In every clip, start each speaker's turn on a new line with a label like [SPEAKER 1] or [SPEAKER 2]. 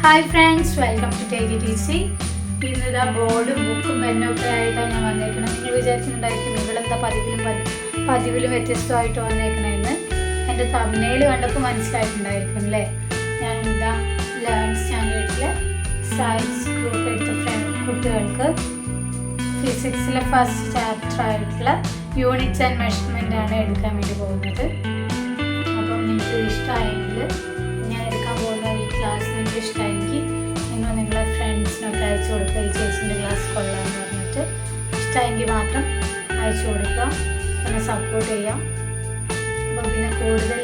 [SPEAKER 1] Hi friends, welcome to take it easy. ഇന്നിതാ ബോർഡും ബുക്കും പെന്നൊക്കെ ആയിട്ടാണ് ഞാൻ വന്നേക്കുന്നത്. നിങ്ങൾ വിചാരിച്ചിട്ടുണ്ടായിരിക്കും ഇവിടെന്താ പതിവിലും വ്യത്യസ്തമായിട്ട് വന്നേക്കണമെന്ന്. എൻ്റെ തമിഴ്നയിൽ കണ്ടപ്പോൾ മനസ്സിലായിട്ടുണ്ടായിരിക്കും അല്ലേ. ഞാൻ എന്താ 11th സ്റ്റാൻഡേർഡിലെ സയൻസ് ഗ്രൂപ്പ് എടുത്ത കുട്ടികൾക്ക് ഫിസിക്സിലെ ഫസ്റ്റ് ചാപ്റ്റർ ആയിട്ടുള്ള യൂണിറ്റ്സ് ആൻഡ് മെഷർമെൻ്റ് ആണ് എടുക്കാൻ വേണ്ടി പോകുന്നത്. അപ്പം നിങ്ങൾക്ക് ഇഷ്ടമായെങ്കിൽ ഞാൻ എടുക്കാൻ പോകുന്ന ഈ ക്ലാസ് നിങ്ങൾക്ക് ഇഷ്ടമായെങ്കിൽ നിങ്ങൾ നിങ്ങളെ ഫ്രണ്ട്സിനൊക്കെ അയച്ചു കൊടുക്കുക. ഈ ചേച്ചിൻ്റെ ക്ലാസ് കൊള്ളാമെന്ന് പറഞ്ഞിട്ട് ഇഷ്ടമായെങ്കിൽ മാത്രം അയച്ചു കൊടുക്കുക, എന്നെ സപ്പോർട്ട് ചെയ്യാം. അപ്പം പിന്നെ കൂടുതൽ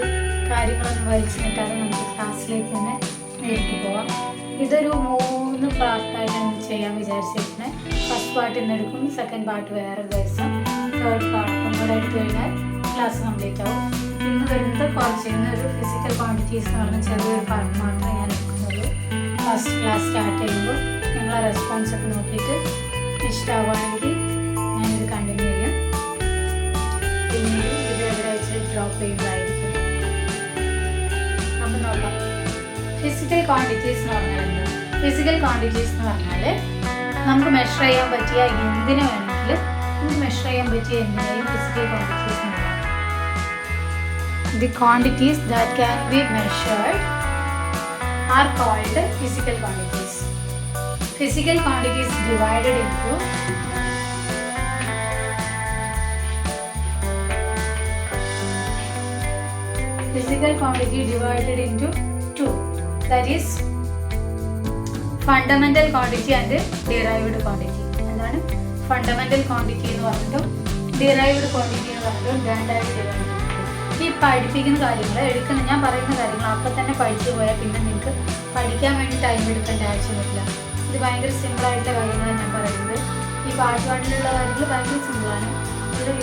[SPEAKER 1] കാര്യങ്ങളൊന്നും വലിച്ചു നിൽക്കാതെ നമുക്ക് ക്ലാസ്സിലേക്ക് തന്നെ നേരിട്ട് പോവാം. ഇതൊരു 3 പാർട്ടായിട്ടാണ് ചെയ്യാൻ വിചാരിച്ചിരിക്കുന്നത്. ഫസ്റ്റ് പാർട്ട് ഇന്ന് എടുക്കും, സെക്കൻഡ് പാർട്ട് വേറെ ദിവസം, തേർഡ് പാർട്ടും കൂടെ എടുത്തു കഴിഞ്ഞാൽ ക്ലാസ് കംപ്ലീറ്റ് ആവും. ഇന്ന് വരുന്നത് കുറച്ച് ഇന്നൊരു ഫിസിക്കൽ ക്വാണ്ടിറ്റീസ് എന്ന് പറഞ്ഞ ചെറിയൊരു പാർട്ട് മാത്രമേ ഞാൻ എടുക്കുന്നുള്ളൂ. ഫസ്റ്റ് ക്ലാസ് സ്റ്റാർട്ട് ചെയ്യുമ്പോൾ നിങ്ങളെ റെസ്പോൺസ് ഒക്കെ നോക്കിയിട്ട് ഇഷ്ടമാവുകയാണെങ്കിൽ ഞാനിത് കണ്ടിന്യൂ ചെയ്യും. പിന്നീട് ഇത് എവിടെ വെച്ച് ഡ്രോപ്പ് ചെയ്യുന്നതായിരിക്കും. അപ്പം നോക്കാം. ഫിസിക്കൽ ക്വാണ്ടിറ്റീസ് എന്ന് പറഞ്ഞാൽ എന്താ? ഫിസിക്കൽ ക്വാണ്ടിറ്റീസ് എന്ന് പറഞ്ഞാൽ നമുക്ക് മെഷർ ചെയ്യാൻ പറ്റിയ എന്തിനു വേണമെങ്കിലും നമുക്ക് മെഷർ ചെയ്യാൻ പറ്റിയ എന്തിനേയും ഫിസിക്കൽ ക്വാണ്ടിറ്റീസ് എന്ന് പറയാം. The quantities that can be measured are called physical quantities. Physical quantities divided into two. That is fundamental quantity and derived quantity. എന്താണ് ഫണ്ടമെന്റൽ ക്വാണ്ടിറ്റി എന്ന് പറഞ്ഞിട്ടും ഡിറൈവ്ഡ് ക്വാണ്ടിറ്റി എന്ന് പറഞ്ഞിട്ടും രണ്ടായിട്ട് ഡിവൈഡ്. ഈ പഠിപ്പിക്കുന്ന കാര്യങ്ങൾ ഞാൻ പറയുന്ന കാര്യങ്ങൾ അപ്പം തന്നെ പഠിച്ചു പോയാൽ പിന്നെ നിങ്ങൾക്ക് പഠിക്കാൻ വേണ്ടി ടൈം എടുക്കേണ്ട ആവശ്യമില്ല. ഇത് ഭയങ്കര സിമ്പിളായിട്ടുള്ള കാര്യങ്ങളാണ് ഞാൻ പറയുന്നത്. ഈ പാട്ടിലുള്ള കാര്യങ്ങൾ ഭയങ്കര സിമ്പിളാണ്.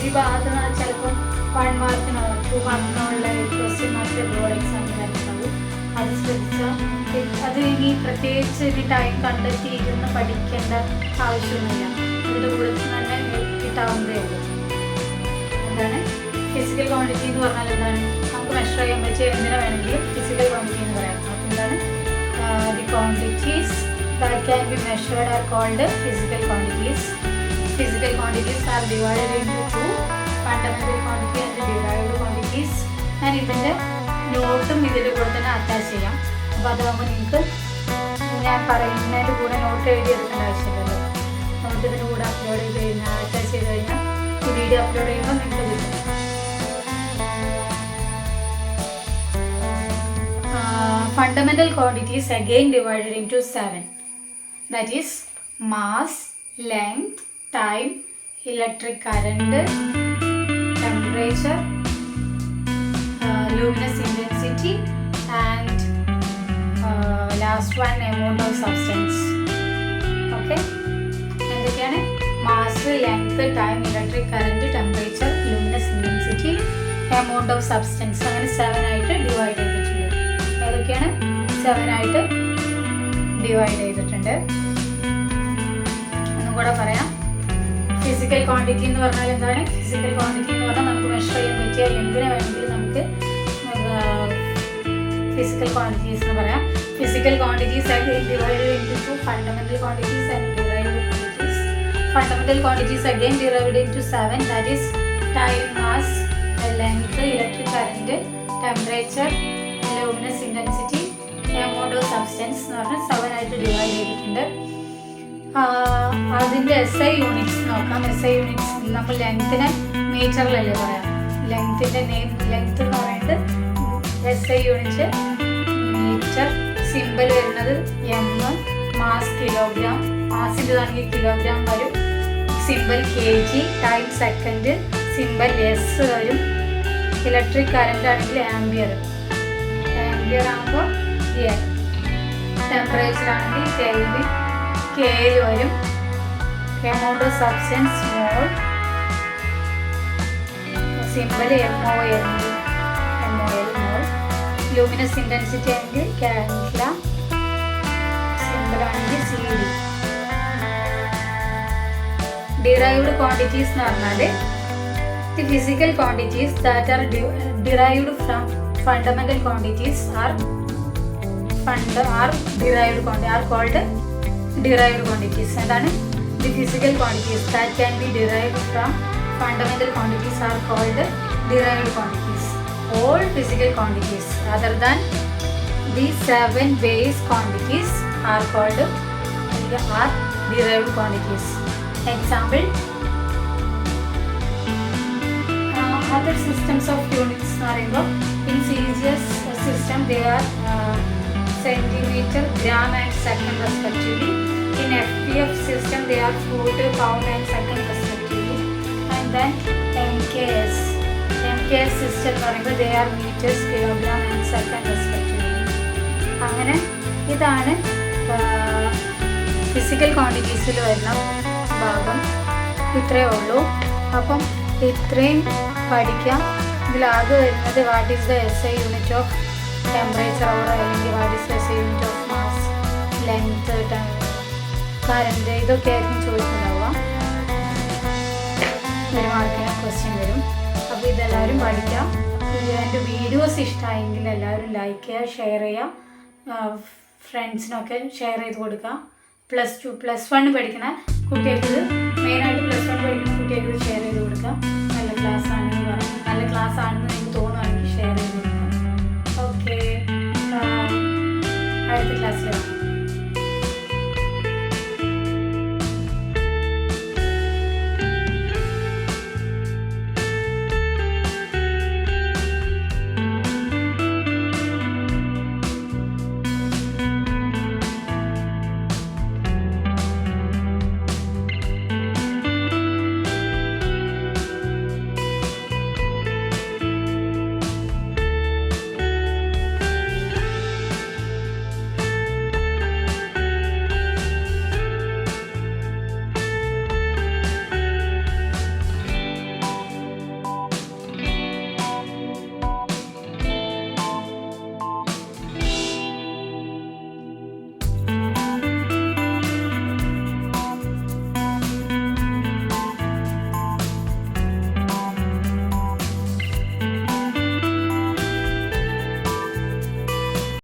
[SPEAKER 1] ഈ ഭാഗത്ത് ചിലപ്പോൾ 1 മാർക്കിനോ 2 മാർക്കിനോ ഉള്ള ക്വസ്റ്റ്യൻ മാത്രമേ ബോർഡ് എക്സാമിനായിട്ടുള്ളൂ. അത് ശ്രദ്ധിച്ചാൽ അത് ഇനി പ്രത്യേകിച്ച് ഇനി ടൈം കണ്ടെത്തി ഇരുന്ന് പഠിക്കേണ്ട ആവശ്യമൊന്നുമില്ല. ഇതിൻ്റെ കൂടെ തന്നെ കിട്ടാവുന്നതേ ഉള്ളൂ. എന്താണ് ഫിസിക്കൽ ക്വാണ്ടിറ്റി എന്ന് പറഞ്ഞാൽ എന്താണ്? നമുക്ക് മെഷർ ചെയ്യാൻ പറ്റിയ എന്തിനു വേണമെങ്കിലും ഫിസിക്കൽ ക്വാണ്ടിറ്റി എന്ന് പറയാം. അപ്പോൾ എന്താണ് the quantities that can be measured are called physical quantities. Physical quantities are divided into 2, fundamental quantity and derived quantities. ഞാൻ ഇതിൻ്റെ നോട്ടും ഇതിൻ്റെ കൂടെ തന്നെ അറ്റാച്ച് ചെയ്യാം. അപ്പോൾ അതാകുമ്പോൾ നിങ്ങൾക്ക് ഞാൻ പറയുന്നതിൻ്റെ കൂടെ നോട്ട് എഴുതിയെടുക്കേണ്ട ആവശ്യമില്ലല്ലോ. നോട്ട് ഇതിൻ്റെ കൂടെ അപ്ലോഡ് ചെയ്ത് കഴിഞ്ഞാൽ അറ്റാച്ച് ചെയ്ത് കഴിഞ്ഞാൽ ഈ വീഡിയോ അപ്ലോഡ് ചെയ്യുമ്പോൾ നിങ്ങൾക്ക് കിട്ടും. Fundamental quantities again divided into 7. That is mass, length, time, electric current, temperature, luminous intensity, and last one amount of substance. Okay? എന്തൊക്കെയാണ്? mass, length, time, electric current, temperature, luminous intensity, amount of substance. അങ്ങനെ 7 ആയിട്ട് divide ചെയ്തിട്ടുണ്ട്. ഏതൊക്കെയാണ്? 7 ആയിട്ട് divide ചെയ്തിട്ടുണ്ട്. ഒന്നും കൂടെ പറയാം. ഫിസിക്കൽ ക്വാണ്ടിറ്റി എന്ന് പറഞ്ഞാൽ എന്താണ്? ഫിസിക്കൽ ക്വാണ്ടിറ്റി എന്ന് പറഞ്ഞാൽ നമുക്ക് മെഷർ ചെയ്യാൻ പറ്റിയ എന്തിനു വേണമെങ്കിലും നമുക്ക് ഫിസിക്കൽ ക്വാണ്ടിറ്റീസ് എന്ന് പറയാം. Physical quantities again divided into 2, fundamental quantities and derived quantities. Fundamental quantities again derived into 7. That is time, mass, length, electric current, temperature, luminous intensity, amount of substance എന്ന് പറഞ്ഞാൽ 7 ആയിട്ട് ഡിവൈഡ് ചെയ്തിട്ടുണ്ട്. അതിൻ്റെ SI units നോക്കാം. SI units നമ്മൾ ലെങ്ത്തിനെ മീറ്ററിലല്ലേ പറയാം. ലെങ്ത്തിൻ്റെ ലെങ്ത്ത് എന്ന് പറയുന്നത് SI യൂണിറ്റ് മീറ്റർ, സിമ്പിൾ വരുന്നത് M, മാസ് കിലോഗ്രാം, മാസിൻ്റെതാണെങ്കിൽ കിലോഗ്രാം വരും, simple kg, time second, simple S വരും, ഇലക്ട്രിക് കറണ്ട് ആണെങ്കിൽ ആംബിയർ ആകുമ്പോൾ ടെമ്പറേച്ചർ ആണെങ്കിൽ കെൽവിൻ, കെയിൽ വരും, amount of substance mole, simple MOL mole, luminous intensity ആണെങ്കിൽ കാൻഡില, സിമ്പിൾ ആണെങ്കിൽ CD. ഡിറൈവ്ഡ് ക്വാണ്ടിറ്റീസ് എന്ന് പറഞ്ഞാൽ the physical quantities that are derived from fundamental quantities are fund are derived quantity are called derived quantities. എന്താണ്? The physical quantities that can be derived from fundamental quantities are called derived quantities. All physical quantities other than the 7 base quantities are called are derived quantities. Example, other systems of units are in CGS system they are centimeter, gram and second respectively. In FPF system they are foot, pound and second respectively. And then MKS system they are meters, kilogram and second respectively. അങ്ങനെ ഇതാണ് physical ക്വാണ്ടിറ്റീസിൽ വരുന്ന ഭാഗം. ഇത്രയേ ഉള്ളൂ. അപ്പം ഇത്രയും പഠിക്കാം. ഇതിലാകെ വരുന്നത് what is the SI unit of temperature or അല്ലെങ്കിൽ what is the SI unit of mass, length, current, ഇതൊക്കെ ആയിരിക്കും ചോദിച്ചിട്ടുണ്ടാവുക. 1 മാർക്കിന് ക്വസ്റ്റ്യൻ വരും. അപ്പോൾ ഇതെല്ലാവരും പഠിക്കാം. എൻ്റെ വീഡിയോസ് ഇഷ്ടമായെങ്കിൽ എല്ലാവരും ലൈക്ക് ചെയ്യുക, ഷെയർ ചെയ്യുക, ഫ്രണ്ട്സിനൊക്കെ ഷെയർ ചെയ്ത് കൊടുക്കുക. +1 പഠിക്കുന്ന കുട്ടികൾക്ക് മെയിനായിട്ട് +1 പഠിക്കുന്ന കുട്ടികൾക്ക് ഷെയർ ചെയ്ത് കൊടുക്കുക.